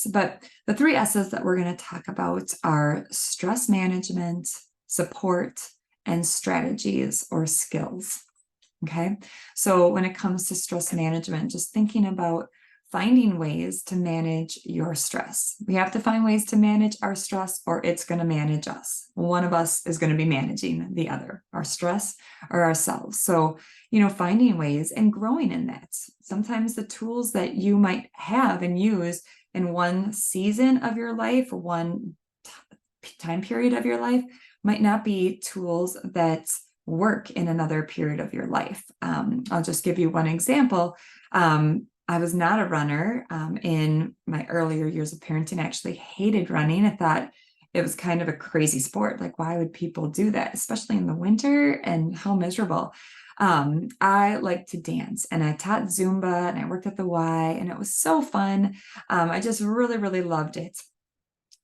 But the three S's that we're going to talk about are stress management, support, and strategies or skills. Okay. So when it comes to stress management, just thinking about finding ways to manage your stress. We have to find ways to manage our stress or it's going to manage us. One of us is going to be managing the other, our stress or ourselves. So, finding ways and growing in that. Sometimes the tools that you might have and use in one season of your life, one time period of your life, might not be tools that work in another period of your life. I'll just give you one example. I was not a runner in my earlier years of parenting. I actually hated running. I thought it was kind of a crazy sport. Like, why would people do that, especially in the winter, and how miserable. I like to dance, and I taught Zumba, and I worked at the Y, and it was so fun. I just really, really loved it.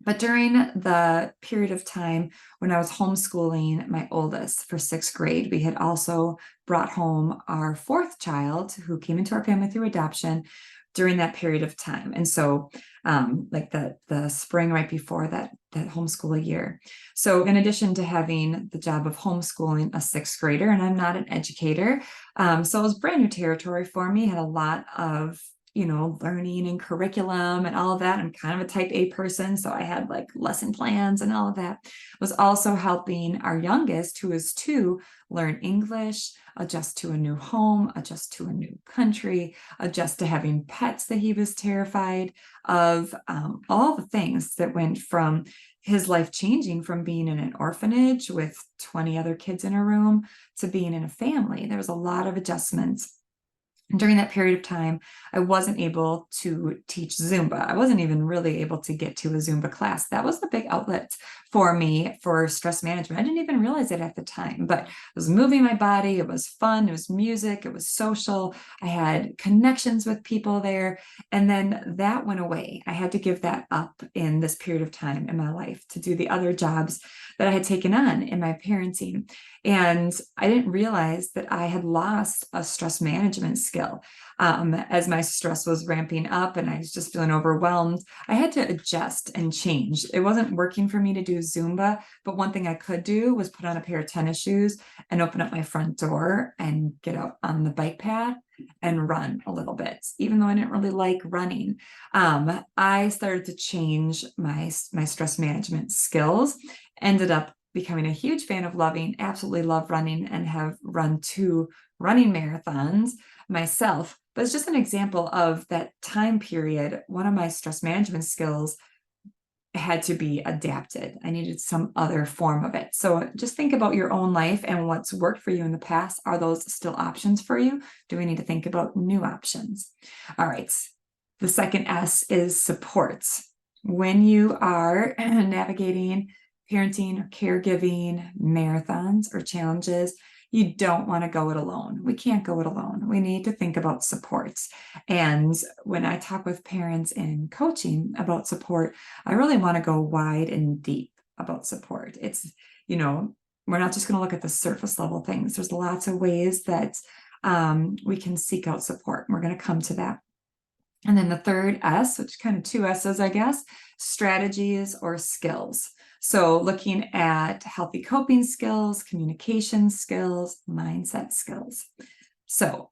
But during the period of time when I was homeschooling my oldest for sixth grade, we had also brought home our fourth child who came into our family through adoption during that period of time. And so like the spring right before that homeschool year. So in addition to having the job of homeschooling a sixth grader, and I'm not an educator, so it was brand new territory for me, had a lot of learning and curriculum and all of that. I'm kind of a type A person, so I had like lesson plans and all of that. Was also helping our youngest, who is 2, learn English, adjust to a new home, adjust to a new country, adjust to having pets that he was terrified of, all the things that went from his life changing from being in an orphanage with 20 other kids in a room to being in a family. There was a lot of adjustments. And during that period of time, I wasn't able to teach Zumba. I wasn't even really able to get to a Zumba class. That was the big outlet for me for stress management. I didn't even realize it at the time, but I was moving my body. It was fun. It was music. It was social. I had connections with people there. And then that went away. I had to give that up in this period of time in my life to do the other jobs that I had taken on in my parenting. And I didn't realize that I had lost a stress management skill. As my stress was ramping up and I was just feeling overwhelmed, I had to adjust and change. It wasn't working for me to do Zumba, but one thing I could do was put on a pair of tennis shoes and open up my front door and get out on the bike path and run a little bit, even though I didn't really like running. I started to change my stress management skills, ended up becoming a huge fan of absolutely love running, and have run 2 running marathons myself. But it's just an example of that time period. One of my stress management skills had to be adapted. I needed some other form of it. So just think about your own life and what's worked for you in the past. Are those still options for you? Do we need to think about new options? All right. The second S is supports. When you are navigating parenting or caregiving marathons or challenges, you don't want to go it alone. We can't go it alone. We need to think about supports. And when I talk with parents in coaching about support, I really want to go wide and deep about support. It's, we're not just going to look at the surface level things. There's lots of ways that we can seek out support. We're going to come to that. And then the third S, which is kind of 2 S's, I guess, strategies or skills. So looking at healthy coping skills, communication skills, mindset skills. So